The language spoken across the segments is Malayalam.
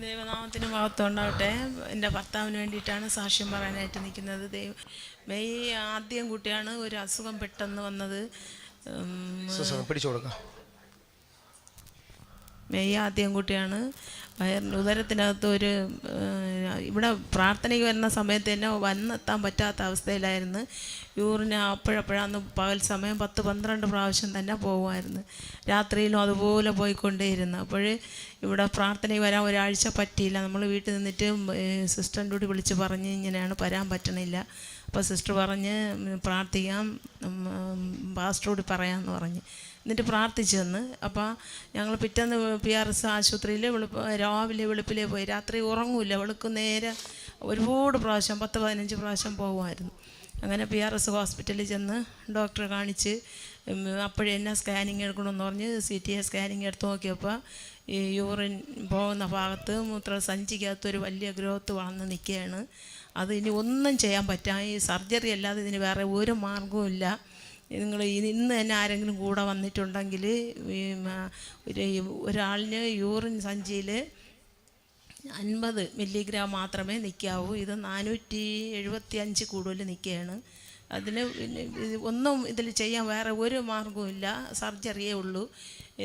ദൈവനാമത്തിന് മഹത്വം ഉണ്ടാവട്ടെ. എൻ്റെ ഭർത്താവിന് വേണ്ടിയിട്ടാണ് സാക്ഷ്യം പറയാനായിട്ട് നിൽക്കുന്നത്. മെയ് ആദ്യം കുട്ടിയാണ് ഒരു അസുഖം പെട്ടെന്ന് വന്നത്. പിടിച്ചു കൊടുക്കാം. മെയ് ആദ്യം കുട്ടിയാണ്. ഉദരത്തിനകത്ത് ഒരു ഇവിടെ പ്രാർത്ഥനയ്ക്ക് വരുന്ന സമയത്ത് തന്നെ വന്നെത്താൻ പറ്റാത്ത അവസ്ഥയിലായിരുന്നു. യൂറിന് അപ്പോഴപ്പോഴാന്ന് പകൽ സമയം 10-12 പ്രാവശ്യം തന്നെ പോകുമായിരുന്നു. രാത്രിയിലും അതുപോലെ പോയിക്കൊണ്ടേയിരുന്നു. അപ്പോൾ ഇവിടെ പ്രാർത്ഥനയ്ക്ക് വരാൻ ഒരാഴ്ച പറ്റിയില്ല. നമ്മൾ വീട്ടിൽ നിന്നിട്ട് സിസ്റ്ററിൻ്റെ കൂടി വിളിച്ച് പറഞ്ഞ് ഇങ്ങനെയാണ് വരാൻ പറ്റണില്ല. അപ്പോൾ സിസ്റ്റർ പറഞ്ഞ് പ്രാർത്ഥിക്കാം, പാസ്റ്ററോട് പറയാമെന്ന് പറഞ്ഞ് എന്നിട്ട് പ്രാർത്ഥിച്ചു തന്ന്. അപ്പോൾ ഞങ്ങൾ പിറ്റേന്ന് PRS ആശുപത്രിയിൽ രാവിലെ വെളുപ്പിലേ പോയി. രാത്രി ഉറങ്ങൂല, വെളുക്ക് നേരെ ഒരുപാട് പ്രാവശ്യം 10-15 പ്രാവശ്യം പോകുമായിരുന്നു. അങ്ങനെ PRS ഹോസ്പിറ്റലിൽ ചെന്ന് ഡോക്ടറെ കാണിച്ച് അപ്പോഴേ എന്നെ സ്കാനിങ് എടുക്കണമെന്ന് പറഞ്ഞ് CT സ്കാനിങ് എടുത്ത് നോക്കിയപ്പോൾ ഈ യൂറിൻ പോകുന്ന ഭാഗത്ത് മൂത്രസഞ്ചിക്കകത്തൊരു വലിയ ഗ്രോത്ത് വളർന്ന് നിൽക്കുകയാണ്. അത് ഇനി ഒന്നും ചെയ്യാൻ പറ്റാം, ഈ സർജറി അല്ലാതെ ഇതിന് വേറെ ഒരു മാർഗവും ഇല്ല. നിങ്ങൾ ഇന്ന് തന്നെ ആരെങ്കിലും കൂടെ വന്നിട്ടുണ്ടെങ്കിൽ ഒരാളിന് യൂറിൻ സഞ്ചിയിൽ 50 മില്ലിഗ്രാം മാത്രമേ നിൽക്കാവൂ. ഇത് 475 കൂടുതൽ നിൽക്കുകയാണ്. അതിന് ഒന്നും ഇതിൽ ചെയ്യാൻ വേറെ ഒരു മാർഗവും ഇല്ല, സർജറിയേ ഉള്ളൂ.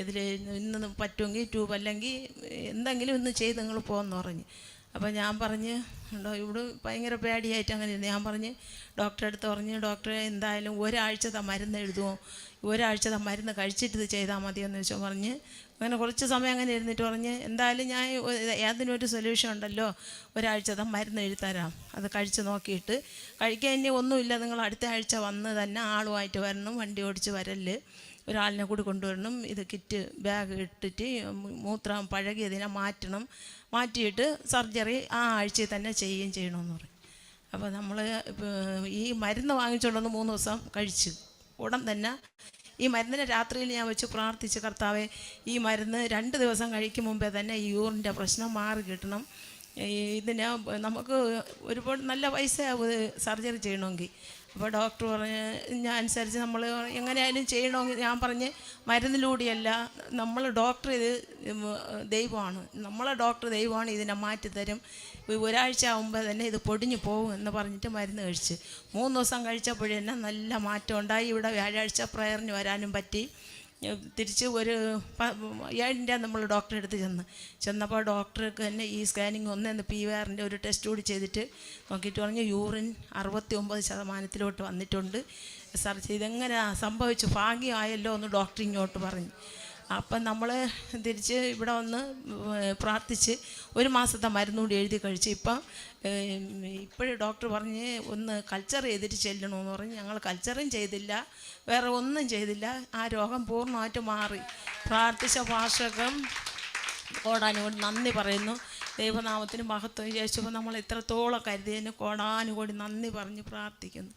ഇതിൽ ഇന്ന് പറ്റുമെങ്കിൽ ട്യൂബ് അല്ലെങ്കിൽ എന്തെങ്കിലും ഇന്ന് ചെയ്ത് നിങ്ങൾ പോകുമെന്ന് പറഞ്ഞ്. അപ്പോൾ ഞാൻ പറഞ്ഞ് ഇവിടെ ഭയങ്കര പേടിയായിട്ട് അങ്ങനെ ഇരുന്നു. ഞാൻ പറഞ്ഞ് ഡോക്ടറെ അടുത്ത് പറഞ്ഞ്, ഡോക്ടറെ എന്തായാലും ഒരാഴ്ചത്തെ മരുന്ന് എഴുതുമോ, ഒരാഴ്ചത്തെ മരുന്ന് കഴിച്ചിട്ട് ഇത് ചെയ്താൽ മതിയെന്ന് വെച്ചാൽ പറഞ്ഞ്. അങ്ങനെ കുറച്ച് സമയം അങ്ങനെ ഇരുന്നിട്ട് പറഞ്ഞ് എന്തായാലും ഞാൻ ഏതിനൊരു സൊല്യൂഷൻ ഉണ്ടല്ലോ, ഒരാഴ്ചത്തെ മരുന്ന് എഴുതരാം, അത് കഴിച്ച് നോക്കിയിട്ട് കഴിക്കാൻ ഇനി ഒന്നുമില്ല, നിങ്ങൾ അടുത്ത ആഴ്ച വന്ന് തന്നെ ആളുമായിട്ട് വരണം, വണ്ടി ഓടിച്ച് വരല്, ഒരാളിനെ കൂടി കൊണ്ടുവരണം, ഇത് കിറ്റ് ബാഗ് ഇട്ടിട്ട് മൂത്രം പഴകിയതിനെ മാറ്റിയിട്ട് സർജറി ആ ആഴ്ചയിൽ തന്നെ ചെയ്യണമെന്ന് പറയും. അപ്പോൾ നമ്മൾ ഈ മരുന്ന് വാങ്ങിച്ചുകൊണ്ടൊന്ന് 3 ദിവസം കഴിച്ചു. ഉടൻ തന്നെ ഈ മരുന്നിനെ രാത്രിയിൽ ഞാൻ വെച്ച് പ്രാർത്ഥിച്ച്, കർത്താവേ ഈ മരുന്ന് 2 ദിവസം കഴിക്കും മുമ്പേ തന്നെ ഈ യൂറിൻ്റെ പ്രശ്നം മാറി കിട്ടണം. ഇതിന് നമുക്ക് ഒരുപാട് നല്ല പൈസയാവും സർജറി ചെയ്യണമെങ്കിൽ. അപ്പോൾ ഡോക്ടർ പറഞ്ഞ അനുസരിച്ച് നമ്മൾ എങ്ങനെയായാലും ചെയ്യണമെങ്കിൽ ഞാൻ പറഞ്ഞ് മരുന്നിലൂടെയല്ല, നമ്മൾ ഡോക്ടർ ഇത് ദൈവമാണ്, നമ്മളെ ഡോക്ടർ ദൈവമാണ്, ഇതിനെ മാറ്റിത്തരും, ഒരാഴ്ച ആകുമ്പോൾ തന്നെ ഇത് പൊടിഞ്ഞു പോകും എന്ന് പറഞ്ഞിട്ട് മരുന്ന് കഴിച്ച് 3 ദിവസം കഴിച്ചപ്പോഴേ നല്ല മാറ്റം ഉണ്ടായി. ഇവിടെ വ്യാഴാഴ്ച പ്രയറിന് വരാനും പറ്റി. തിരിച്ച് ഒരു 7 നമ്മൾ ഡോക്ടറെ അടുത്ത് ചെന്നപ്പോൾ ഡോക്ടർക്ക് തന്നെ ഈ സ്കാനിങ് ഒന്ന് PVRൻ്റെ ഒരു ടെസ്റ്റ് കൂടി ചെയ്തിട്ട് നോക്കിയിട്ട് പറഞ്ഞു യൂറിൻ 69% വന്നിട്ടുണ്ട്. ഇതെങ്ങനെ സംഭവിച്ചു, ഭാഗ്യമായല്ലോ എന്ന് ഡോക്ടർ ഇങ്ങോട്ട് പറഞ്ഞു. അപ്പം നമ്മൾ തിരിച്ച് ഇവിടെ വന്ന് പ്രാർത്ഥിച്ച് 1 മാസത്തെ മരുന്നുകൂടി എഴുതി കഴിച്ച്. ഇപ്പോഴും ഡോക്ടർ പറഞ്ഞ് ഒന്ന് കൾച്ചർ ചെയ്തിട്ട് ചെല്ലണമെന്ന് പറഞ്ഞ്. ഞങ്ങൾ കൾച്ചറും ചെയ്തില്ല, വേറെ ഒന്നും ചെയ്തില്ല. ആ രോഗം പൂർണ്ണമായിട്ട് മാറി. പ്രാർത്ഥിച്ച ഭാഷകം കോടാനുകോടി നന്ദി പറയുന്നു. ദൈവനാമത്തിന് മഹത്വം. യേശുവിനെ നമ്മൾ ഇത്രത്തോളം കരുതിയതിന് കോടാനുകോടി നന്ദി പറഞ്ഞ് പ്രാർത്ഥിക്കുന്നു.